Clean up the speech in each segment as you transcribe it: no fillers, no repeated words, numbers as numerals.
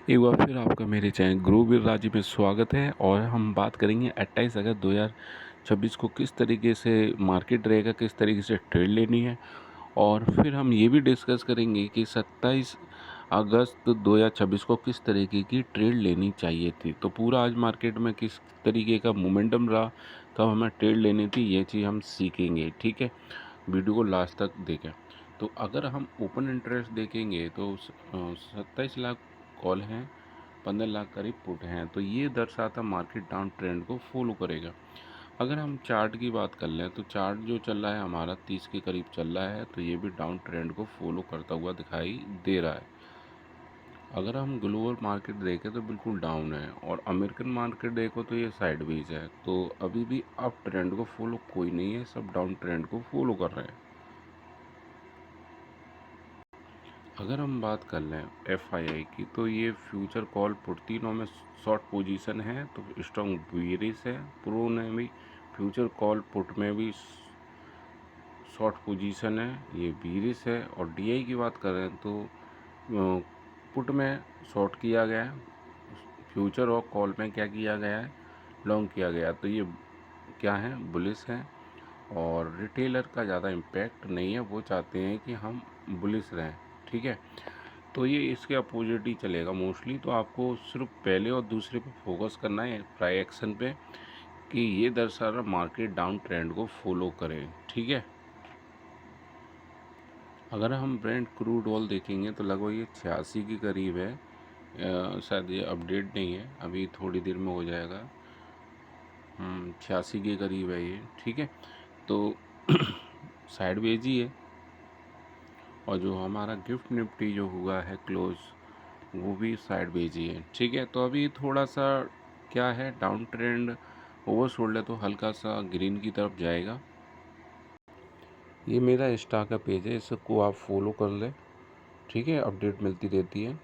एक बार फिर आपका मेरे चैनल गुरुवीर राजी में स्वागत है। और हम बात करेंगे 28 अगस्त 2026 को किस तरीके से मार्केट रहेगा, किस तरीके से ट्रेड लेनी है। और फिर हम ये भी डिस्कस करेंगे कि 27 अगस्त 2026 को किस तरीके की ट्रेड लेनी चाहिए थी। तो पूरा आज मार्केट में किस तरीके का मोमेंटम रहा, तब हमें ट्रेड लेनी थी, ये चीज़ हम सीखेंगे। ठीक है, वीडियो को लास्ट तक देखें। तो अगर हम ओपन इंटरेस्ट देखेंगे तो 27 लाख कॉल हैं, 15 लाख करीब पुट हैं। तो ये दर्शाता मार्केट डाउन ट्रेंड को फॉलो करेगा। अगर हम चार्ट की बात कर लें तो चार्ट जो चल रहा है हमारा 30 के करीब चल रहा है, तो ये भी डाउन ट्रेंड को फॉलो करता हुआ दिखाई दे रहा है। अगर हम ग्लोबल मार्केट देखें तो बिल्कुल डाउन है, और अमेरिकन मार्केट देखो तो ये साइडवेज है। तो अभी भी अप ट्रेंड को फॉलो कोई नहीं है, सब डाउन ट्रेंड को फॉलो कर रहे हैं। अगर हम बात कर लें FII की, तो ये फ्यूचर कॉल पुट तीनों में शॉर्ट पोजीशन है, तो स्ट्रॉन्ग बेरिश है। प्रो ने भी फ्यूचर कॉल पुट में भी शॉर्ट पोजीशन है, ये बेरिश है। और DI की बात करें तो पुट में शॉर्ट किया गया है, फ्यूचर और कॉल में क्या किया गया है, लॉन्ग किया गया। तो ये क्या है, बुलिश है। और रिटेलर का ज़्यादा इम्पैक्ट नहीं है, वो चाहते हैं कि हम बुलिश रहें। ठीक है, तो ये इसके अपोजिट ही चलेगा मोस्टली। तो आपको सिर्फ पहले और दूसरे पे फोकस करना है, प्राइस एक्शन पे, कि ये दर्शा रहा मार्केट डाउन ट्रेंड को फॉलो करें। ठीक है, अगर हम ब्रेंट क्रूड ऑयल देखेंगे तो लगभग ये 86 के करीब है। शायद ये अपडेट नहीं है, अभी थोड़ी देर में हो जाएगा। 86 के करीब है ये। ठीक है, तो साइडवेज ही है। और जो हमारा गिफ्ट निफ्टी जो हुआ है क्लोज, वो भी साइडवेज ही है। ठीक है, तो अभी थोड़ा सा क्या है, डाउन ट्रेंड ओवरसोल्ड है, तो हल्का सा ग्रीन की तरफ जाएगा। ये मेरा इंस्टा का पेज है, इसको आप फॉलो कर लें। ठीक है, अपडेट मिलती रहती है।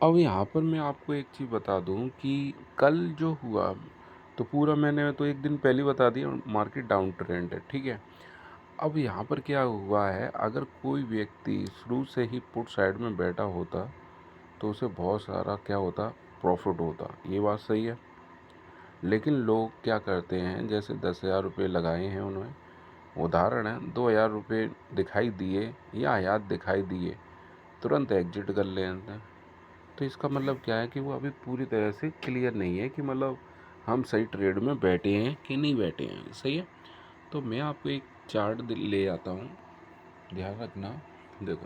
अब यहाँ पर मैं आपको एक चीज़ बता दूँ कि कल जो हुआ, तो पूरा मैंने तो एक दिन पहले बता दिया, मार्केट डाउन ट्रेंड है। ठीक है, अब यहाँ पर क्या हुआ है, अगर कोई व्यक्ति शुरू से ही पुट साइड में बैठा होता तो उसे बहुत सारा क्या होता, प्रॉफिट होता। ये बात सही है। लेकिन लोग क्या करते हैं, जैसे 10,000 रुपये लगाए हैं उन्होंने, उदाहरण है, 2,000 रुपये दिखाई दिए या आयात दिखाई दिए, तुरंत एग्जिट कर लेते हैं। तो इसका मतलब क्या है कि वो अभी पूरी तरह से क्लियर नहीं है कि मतलब हम सही ट्रेड में बैठे हैं कि नहीं बैठे हैं। सही है, तो मैं आपको एक चार्ट ले आता हूँ, ध्यान रखना। देखो,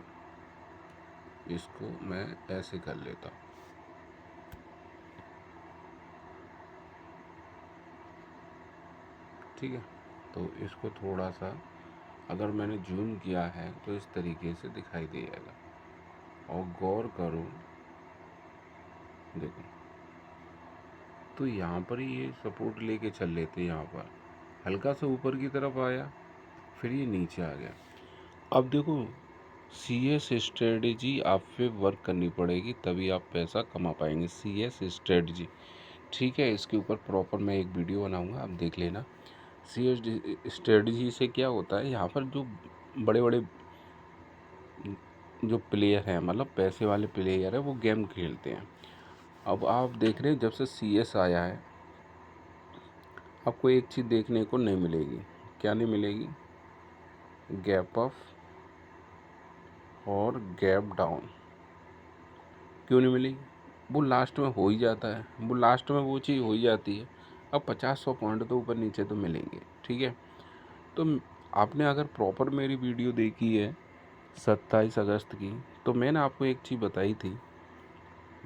इसको मैं ऐसे कर लेता हूँ। ठीक है, तो इसको थोड़ा सा अगर मैंने जूम किया है तो इस तरीके से दिखाई देगा। और गौर करो, देखो, तो यहाँ पर ही ये सपोर्ट लेके चल लेते, यहाँ पर हल्का सा ऊपर की तरफ आया, फिर ये नीचे आ गया। अब देखो, CS स्ट्रेटजी आप पे वर्क करनी पड़ेगी, तभी आप पैसा कमा पाएंगे। CS स्ट्रेटजी, ठीक है, इसके ऊपर प्रॉपर मैं एक वीडियो बनाऊंगा, आप देख लेना। CS स्ट्रेटजी से क्या होता है, यहाँ पर जो बड़े बड़े जो प्लेयर हैं, मतलब पैसे वाले प्लेयर है, वो गेम खेलते हैं। अब आप देख रहे हैं, जब से CS आया है, आपको एक चीज़ देखने को नहीं मिलेगी। क्या नहीं मिलेगी? गैप अप और गैप डाउन। क्यों नहीं मिलेगी? वो लास्ट में हो ही जाता है, वो लास्ट में वो चीज़ हो ही जाती है। अब 50-100 पॉइंट तो ऊपर नीचे तो मिलेंगे। ठीक है, तो आपने अगर प्रॉपर मेरी वीडियो देखी है 27 अगस्त की, तो मैंने आपको एक चीज़ बताई थी।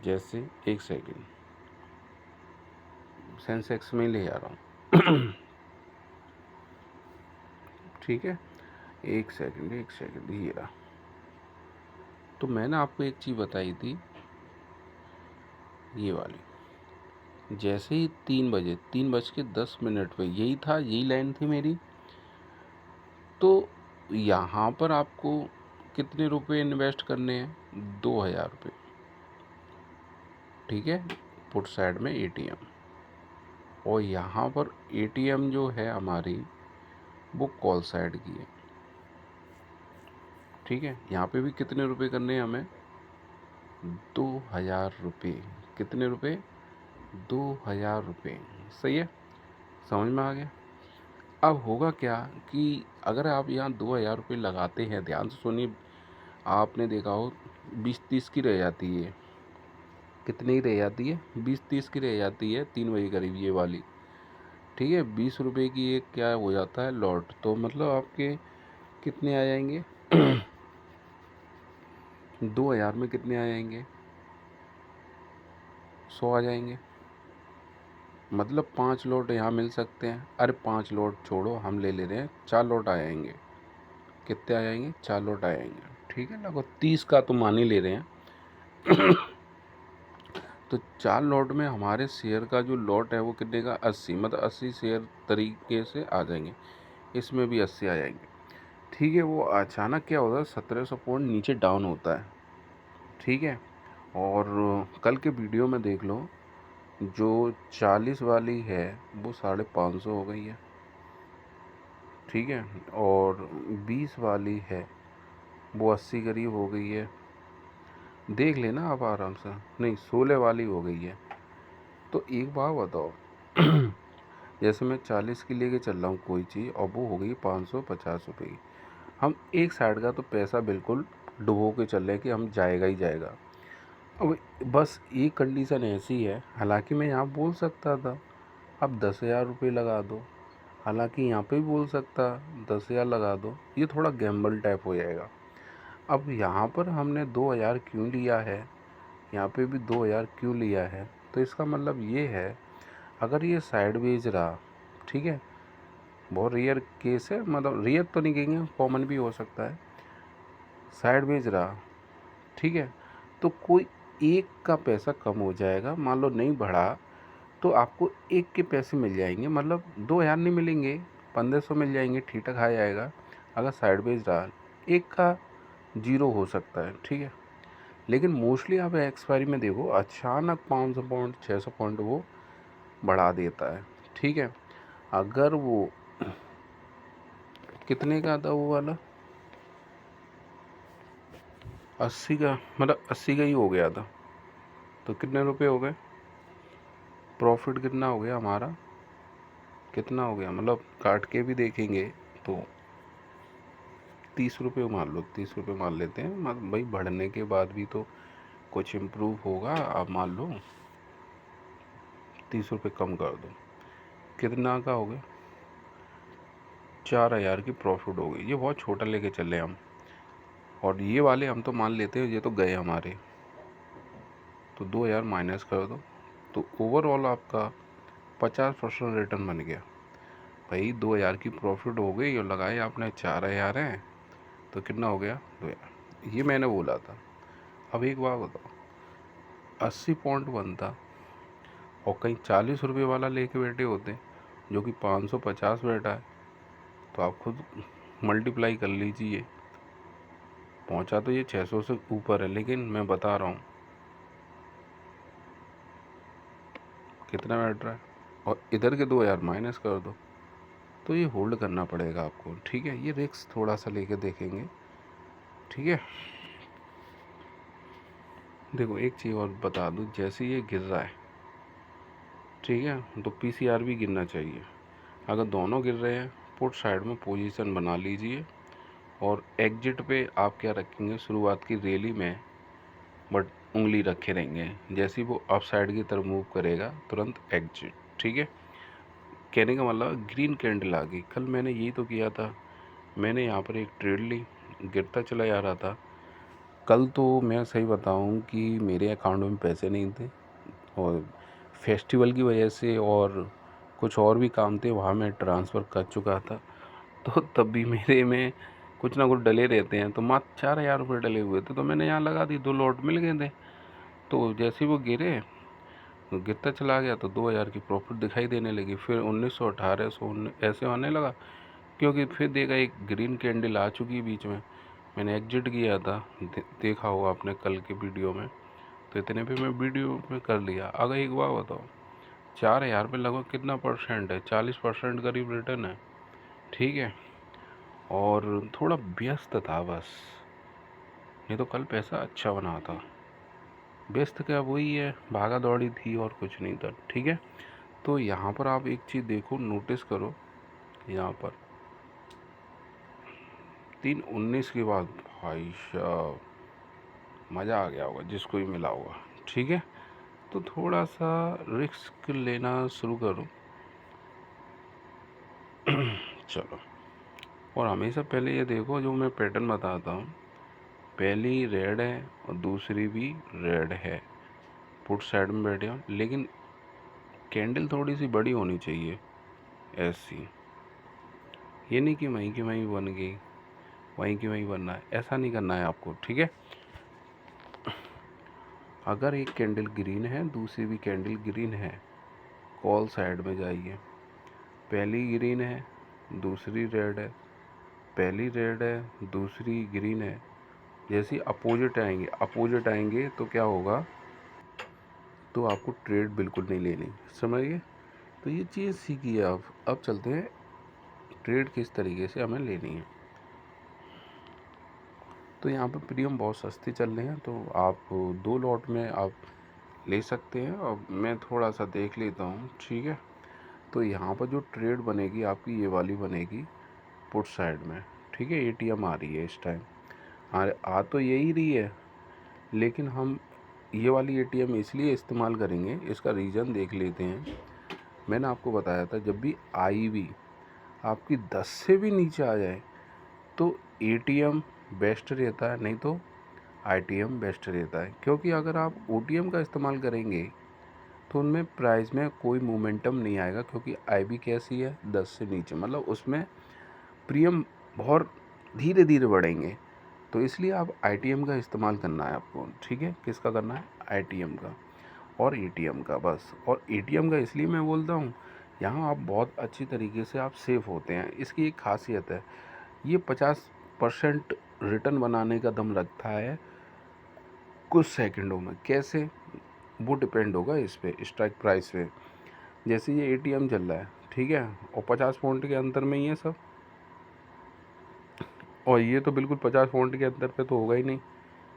जैसे, एक सेकेंड, सेंसेक्स में ले आ रहा हूँ। ठीक है, एक सेकंड ये रहा। तो मैंने आपको एक चीज़ बताई थी, ये वाली। जैसे ही 3 बजे, 3:10 पे यही था, यही लाइन थी मेरी। तो यहाँ पर आपको कितने रुपए इन्वेस्ट करने हैं? 2,000 रुपये। ठीक है, पुट साइड में ATM। और यहाँ पर ATM जो है हमारी, वो कॉल साइड की है। ठीक है, यहाँ पे भी कितने रुपए करने हैं हमें, 2000 रुपये। कितने रुपए, 2000 रुपये। सही है, समझ में आ गया। अब होगा क्या कि अगर आप यहाँ 2000 रुपये लगाते हैं, ध्यान से सुनिए, आपने देखा हो 20-30 की रह जाती है, कितनी रह जाती है, 20-30 की रह जाती है 3 बजे करीब ये वाली। ठीक है, 20 रुपये की एक क्या हो जाता है लॉट, तो मतलब आपके कितने आ जाएंगे 2000 में कितने आ जाएंगे, 100 आ जाएंगे। मतलब 5 लॉट यहाँ मिल सकते हैं। अरे 5 लॉट छोड़ो, हम ले रहे हैं 4 लॉट आ जाएंगे। कितने आ जाएंगे, 4 लॉट आ जाएंगे। ठीक है, लगभग 30 का तो मान ही ले रहे हैं तो 4 लॉट में हमारे शेयर का जो लॉट है वो कितने का, 80, मतलब 80 शेयर तरीके से आ जाएंगे। इसमें भी 80 आ जाएंगे। ठीक है, वो अचानक क्या होता है, 1700 पॉइंट नीचे डाउन होता है। ठीक है, और कल के वीडियो में देख लो, जो 40 वाली है वो 550 हो गई है। ठीक है, और 20 वाली है वो 80 करीब हो गई है। देख लेना आप आराम से, नहीं 16 वाली हो गई है। तो एक बात बताओ जैसे मैं 40 की लेके चल रहा हूँ कोई चीज़, और वो हो गई 550 रुपये की। हम एक साइड का तो पैसा बिल्कुल डुबो के चल रहे हैं कि हम जाएगा ही जाएगा। अब बस एक कंडीशन ऐसी है, हालांकि मैं यहाँ बोल सकता था अब 10,000 रुपये लगा दो, हालांकि यहाँ पे भी बोल सकता 10,000 लगा दो, ये थोड़ा गैम्बल टाइप हो जाएगा। अब यहाँ पर हमने 2,000 क्यों लिया है, यहाँ पे भी 2,000 क्यों लिया है, तो इसका मतलब ये है, अगर ये साइडवेज रहा, ठीक है, बहुत रेयर केस है, मतलब रेयर तो नहीं कहेंगे, कॉमन भी हो सकता है, साइडवेज रहा, ठीक है, तो कोई एक का पैसा कम हो जाएगा, मान लो नहीं बढ़ा तो आपको एक के पैसे मिल जाएंगे, मतलब 2,000 नहीं मिलेंगे, 1500 मिल जाएंगे, ठीक ठाक आ जाएगा। अगर साइडवेज रहा, एक का जीरो हो सकता है। ठीक है, लेकिन मोस्टली आप एक्सपायरी में देखो अचानक 500 पॉइंट 600 पॉइंट वो बढ़ा देता है। ठीक है, अगर वो कितने का था वो वाला, 80 का, मतलब 80 का ही हो गया था, तो कितने रुपए हो गए, प्रॉफिट कितना हो गया हमारा, कितना हो गया, मतलब काट के भी देखेंगे तो 30 रुपये मान लो, 30 रुपये मान लेते हैं, मतलब भाई बढ़ने के बाद भी तो कुछ इम्प्रूव होगा। आप मान लो 30 रुपये कम कर दो, कितना का हो गया, 4,000 की प्रॉफिट हो गई। ये बहुत छोटा लेके चले हम, और ये वाले हम तो मान लेते हैं ये तो गए हमारे, तो 2,000 माइनस कर दो, तो ओवरऑल आपका 50% रिटर्न बन गया। भाई 2,000 की प्रॉफिट हो गई और लगाए आपने 4,000 हैं, तो कितना हो गया, 2,000। ये मैंने बोला था। अब एक बात बताओ, 80 पॉइंट बनता और कहीं 40 रुपये वाला लेके बैठे होते, जो कि 550 बैठा है, तो आप खुद मल्टीप्लाई कर लीजिए। पहुंचा तो ये 600 से ऊपर है, लेकिन मैं बता रहा हूँ कितना बैठ रहा है, और इधर के 2,000 माइनस कर दो, तो ये होल्ड करना पड़ेगा आपको। ठीक है, ये रिस्क थोड़ा सा लेके देखेंगे। ठीक है, देखो एक चीज़ और बता दूँ, जैसे ये गिर रहा है, ठीक है, तो पीसीआर भी गिरना चाहिए। अगर दोनों गिर रहे हैं, पुट साइड में पोजीशन बना लीजिए, और एग्जिट पे आप क्या रखेंगे, शुरुआत की रैली में बट उंगली रखे रहेंगे, जैसे ही वो अप साइड की तरफ मूव करेगा तुरंत एग्जिट। ठीक है, कहने का मतलब ग्रीन कैंडल आ गई, कल मैंने यही तो किया था, मैंने यहाँ पर एक ट्रेड ली, गिरता चला जा रहा था। कल तो मैं सही बताऊँ कि मेरे अकाउंट में पैसे नहीं थे, और फेस्टिवल की वजह से और कुछ और भी काम थे, वहाँ मैं ट्रांसफ़र कर चुका था, तो तब भी मेरे में कुछ ना कुछ डले रहते हैं, तो मात्र 4,000 रुपये डले हुए थे, तो मैंने यहाँ लगा दी, 2 लॉट मिल गए थे। तो जैसे ही वो गिरे, तो गिरता चला गया, तो 2,000 की प्रॉफिट दिखाई देने लगी, फिर 1,900 1,800 ऐसे आने लगा, क्योंकि फिर देखा एक ग्रीन कैंडल आ चुकी है बीच में, मैंने एग्जिट किया था, देखा होगा आपने कल के वीडियो में, तो इतने पे मैं वीडियो में कर लिया। अगर एक बार बताओ, 4,000 पे लगभग कितना परसेंट है, 40% करीब रिटर्न है। ठीक है, और थोड़ा व्यस्त था बस, ये तो कल पैसा अच्छा बना था। व्यस्त क्या वही है, भागा दौड़ी थी और कुछ नहीं था। ठीक है, तो यहाँ पर आप एक चीज़ देखो, नोटिस करो, यहाँ पर 3:19 के बाद भाई साहब मज़ा आ गया होगा जिसको भी मिला होगा। ठीक है, तो थोड़ा सा रिस्क लेना शुरू करो। चलो, और हमेशा पहले ये देखो जो मैं पैटर्न बताता हूँ, पहली रेड है और दूसरी भी रेड है, पुट साइड में बैठे हो, लेकिन कैंडल थोड़ी सी बड़ी होनी चाहिए ऐसी। ये नहीं कि वहीं की वहीं बन गई, वहीं की वहीं बनना है, ऐसा नहीं करना है आपको। ठीक है, अगर एक कैंडल ग्रीन है, दूसरी भी कैंडल ग्रीन है, कॉल साइड में जाइए। पहली ग्रीन है, दूसरी रेड है, पहली रेड है, दूसरी ग्रीन है, जैसे अपोजिट आएंगे तो क्या होगा, तो आपको ट्रेड बिल्कुल नहीं लेनी, समझिए। तो ये चीज़ सीखिए आप। अब चलते हैं ट्रेड किस तरीके से हमें लेनी है। तो यहाँ पर प्रीमियम बहुत सस्ते चल रहे हैं, तो आप 2 लॉट में आप ले सकते हैं। और मैं थोड़ा सा देख लेता हूँ। ठीक है, तो यहाँ पर जो ट्रेड बनेगी आपकी, ये वाली बनेगी पुट साइड में। ठीक है, एटीएम आ रही है इस टाइम, आ तो यही रही है, लेकिन हम ये वाली एटीएम इसलिए इस्तेमाल करेंगे, इसका रीज़न देख लेते हैं। मैंने आपको बताया था जब भी आई भी आपकी 10 से भी नीचे आ जाए तो एटीएम बेस्ट रहता है, नहीं तो आईटीएम बेस्ट रहता है। क्योंकि अगर आप ओटीएम का इस्तेमाल करेंगे तो उनमें प्राइस में कोई मोमेंटम नहीं आएगा, क्योंकि आई भी कैसी है 10 से नीचे, मतलब उसमें प्रीमियम बहुत धीरे धीरे बढ़ेंगे। तो इसलिए आप आईटीएम का इस्तेमाल करना है आपको। ठीक है, किसका करना है, आईटीएम का और एटीएम का, बस। और एटीएम का इसलिए मैं बोलता हूँ, यहाँ आप बहुत अच्छी तरीके से आप सेफ होते हैं। इसकी एक खासियत है, ये 50% रिटर्न बनाने का दम रखता है कुछ सेकंडों में। कैसे, वो डिपेंड होगा इस पे, स्ट्राइक प्राइस पे। जैसे ये एटीएम चल रहा है, ठीक है, और 50 पॉइंट के अंतर में ही है सब, और ये तो बिल्कुल 50 पॉइंट के अंतर पे तो होगा ही नहीं,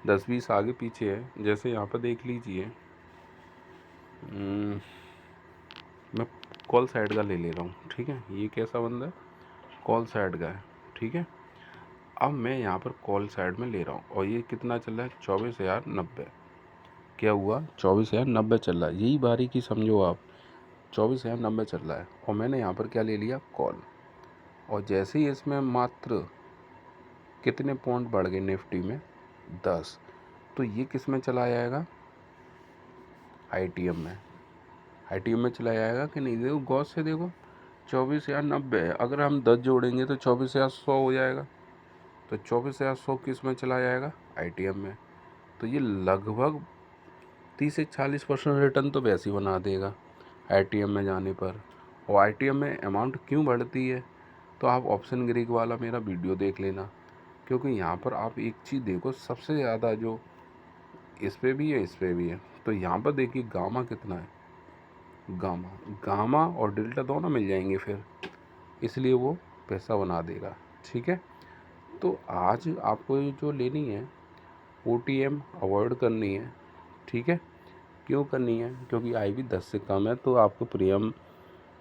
10-20 आगे पीछे है। जैसे यहाँ पर देख लीजिए, मैं कॉल साइड का ले रहा हूँ। ठीक है, ये कैसा बंदा है, कॉल साइड का है। ठीक है, अब मैं यहाँ पर कॉल साइड में ले रहा हूँ, और ये कितना चल रहा है, 24,090। क्या हुआ, 24,090 चल रहा है, यही बारीकी समझो आप, 24,090 चल रहा है। और मैंने यहाँ पर क्या ले लिया, कॉल। और जैसे ही इसमें मात्र कितने पॉइंट बढ़ गए निफ्टी में, 10, तो ये किस में चला जाएगा, आईटीएम में। आईटीएम में चला जाएगा कि नहीं, देखो गौर से देखो, 24,090 है, अगर हम 10 जोड़ेंगे तो 24,100 हो जाएगा। तो 24,100 किस में चला जाएगा, आईटीएम में। तो ये लगभग 30 से 40% रिटर्न तो वैसे ही बना देगा आईटीएम में जाने पर। और आईटीएम में अमाउंट क्यों बढ़ती है, तो आप ऑप्शन ग्रीक वाला मेरा वीडियो देख लेना। क्योंकि यहाँ पर आप एक चीज़ देखो, सबसे ज़्यादा जो इस पे भी है, इस पे भी है। तो यहाँ पर देखिए गामा कितना है, गामा गामा और डेल्टा दोनों मिल जाएंगे फिर, इसलिए वो पैसा बना देगा। ठीक है, तो आज आपको ये जो लेनी है, ओटीएम अवॉइड करनी है। ठीक है, क्यों करनी है, क्योंकि आई भी 10 से कम है, तो आपको प्रीमियम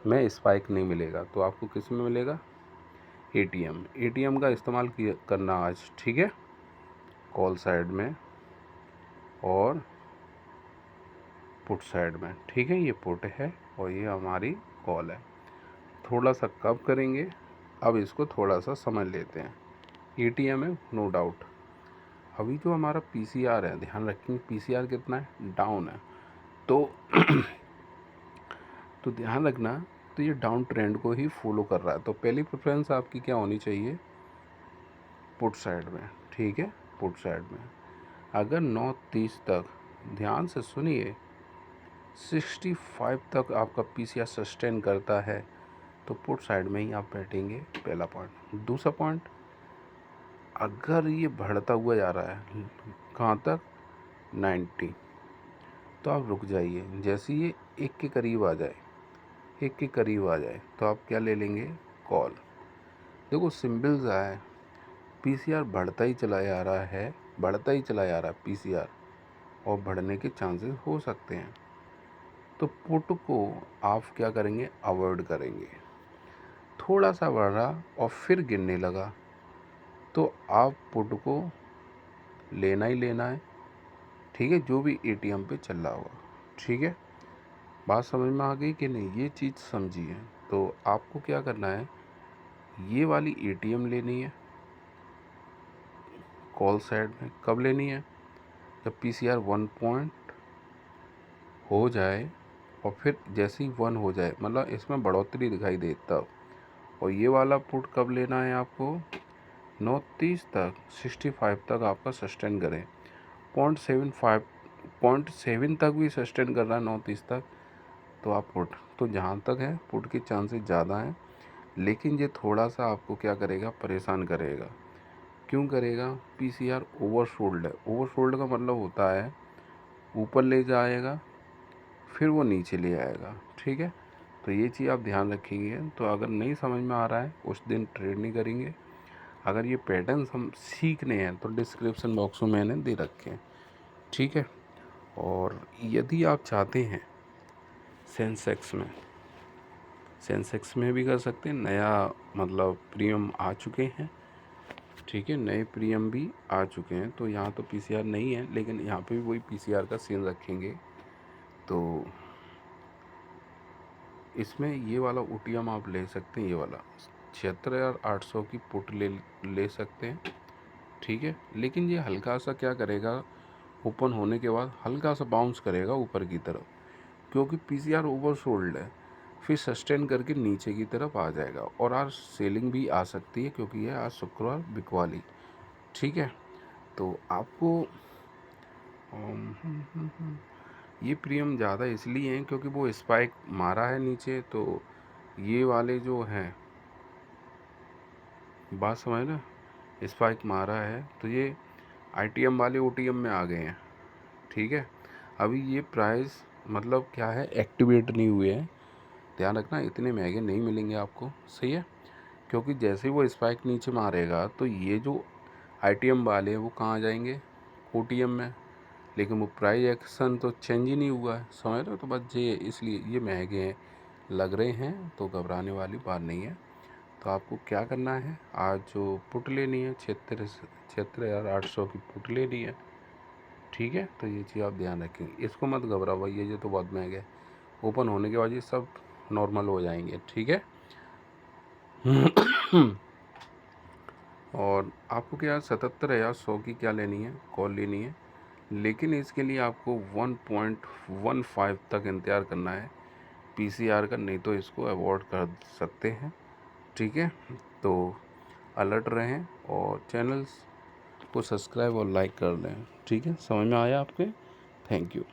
में स्पाइक नहीं मिलेगा। तो आपको किस में मिलेगा, एटीएम। एटीएम का इस्तेमाल करना आज। ठीक है, कॉल साइड में और पुट साइड में। ठीक है, ये पुट है और ये हमारी कॉल है। थोड़ा सा कब करेंगे, अब इसको थोड़ा सा समझ लेते हैं। एटीएम है नो डाउट, अभी जो हमारा पीसीआर है, ध्यान रखेंगे पीसीआर कितना है, डाउन है। तो तो ध्यान रखना, तो ये डाउन ट्रेंड को ही फॉलो कर रहा है। तो पहली प्रेफरेंस आपकी क्या होनी चाहिए, पुट साइड में। ठीक है, पुट साइड में अगर 9:30 तक, ध्यान से सुनिए, 65 तक आपका पीसीआर सस्टेन करता है, तो पुट साइड में ही आप बैठेंगे, पहला पॉइंट। दूसरा पॉइंट, अगर ये बढ़ता हुआ जा रहा है कहाँ तक, 90, तो आप रुक जाइए। जैसे ये 1 के करीब आ जाए, 1 के करीब आ जाए, तो आप क्या ले लेंगे, कॉल। देखो सिंबल्स आए, पीसीआर बढ़ता ही चला जा रहा है, बढ़ता ही चला जा रहा है पीसीआर, और बढ़ने के चांसेस हो सकते हैं। तो पुट को आप क्या करेंगे, अवॉइड करेंगे। थोड़ा सा बढ़ा और फिर गिरने लगा तो आप पुट को लेना ही लेना है, ठीक है, जो भी एटीएम पे चल रहा होगा। ठीक है, बात समझ में आ गई कि नहीं, ये चीज़ समझिए। तो आपको क्या करना है, ये वाली एटीएम लेनी है कॉल साइड में। कब लेनी है, जब पीसीआर 1 पॉइंट हो जाए, और फिर जैसे ही 1 हो जाए, मतलब इसमें बढ़ोतरी दिखाई दे तब। और ये वाला पुट कब लेना है आपको, 9:30 तक, 65 तक आपका सस्टेन करें। 0.7 तक भी सस्टेन कर रहा है 9:30 तक, तो आप पुट, तो जहाँ तक है पुट के चांसेस ज़्यादा हैं। लेकिन ये थोड़ा सा आपको क्या करेगा, परेशान करेगा। क्यों करेगा, पीसीआर ओवरसोल्ड है। ओवरसोल्ड का मतलब होता है ऊपर ले जाएगा फिर वो नीचे ले आएगा। ठीक है, तो ये चीज़ आप ध्यान रखेंगे। तो अगर नहीं समझ में आ रहा है उस दिन ट्रेड नहीं करेंगे। अगर ये पैटर्न्स हम सीखने हैं तो डिस्क्रिप्शन बॉक्स में मैंने दे रखे हैं। ठीक है, और यदि आप चाहते हैं सेंसेक्स में भी कर सकते हैं। नया मतलब प्रीमियम आ चुके हैं, ठीक है, नए प्रीमियम भी आ चुके हैं। तो यहाँ तो पीसीआर नहीं है, लेकिन यहाँ पे भी वही पीसीआर का सीन रखेंगे। तो इसमें ये वाला ओटीएम आप ले सकते हैं, ये वाला 76,800 की पुट ले सकते हैं। ठीक है, लेकिन ये हल्का सा क्या करेगा, ओपन होने के बाद हल्का सा बाउंस करेगा ऊपर की तरफ, क्योंकि पीसीआर ओवरसोल्ड है। फिर सस्टेन करके नीचे की तरफ आ जाएगा, और आज सेलिंग भी आ सकती है, क्योंकि यह आज शुक्रवार बिकवाली। ठीक है, तो आपको ये प्रीमियम ज़्यादा इसलिए हैं क्योंकि वो स्पाइक मारा है नीचे। तो ये वाले जो हैं, बात समझ ना, स्पाइक मारा है तो ये आईटीएम वाले ओटीएम में आ गए हैं। ठीक है, अभी ये प्राइस मतलब क्या है, एक्टिवेट नहीं हुए हैं। ध्यान रखना, इतने महंगे नहीं मिलेंगे आपको। सही है, क्योंकि जैसे ही वो स्पाइक नीचे मारेगा तो ये जो आईटीएम वाले हैं वो कहाँ आ जाएंगे, ओटीएम में। लेकिन वो प्राइस एक्शन तो चेंज ही नहीं हुआ है, समझ रहे हो। तो बस ये इसलिए ये महंगे हैं लग रहे हैं, तो घबराने वाली बात नहीं है। तो आपको क्या करना है, आज जो पुट लेनी है 76,800 की पुट लेनी है। ठीक है, तो ये चीज़ आप ध्यान रखेंगे, इसको मत घबराओ भाई, ये तो बहुत महंगे है। ओपन होने के बाद ये सब नॉर्मल हो जाएंगे। ठीक है और आपको क्या 77,100 की क्या लेनी है, कॉल लेनी है। लेकिन इसके लिए आपको 1.15 तक इंतज़ार करना है पीसीआर का, नहीं तो इसको अवॉइड कर सकते हैं। ठीक है, तो अलर्ट रहें और चैनल्स को सब्सक्राइब और लाइक कर लें। ठीक है, समझ में आया आपके, थैंक यू।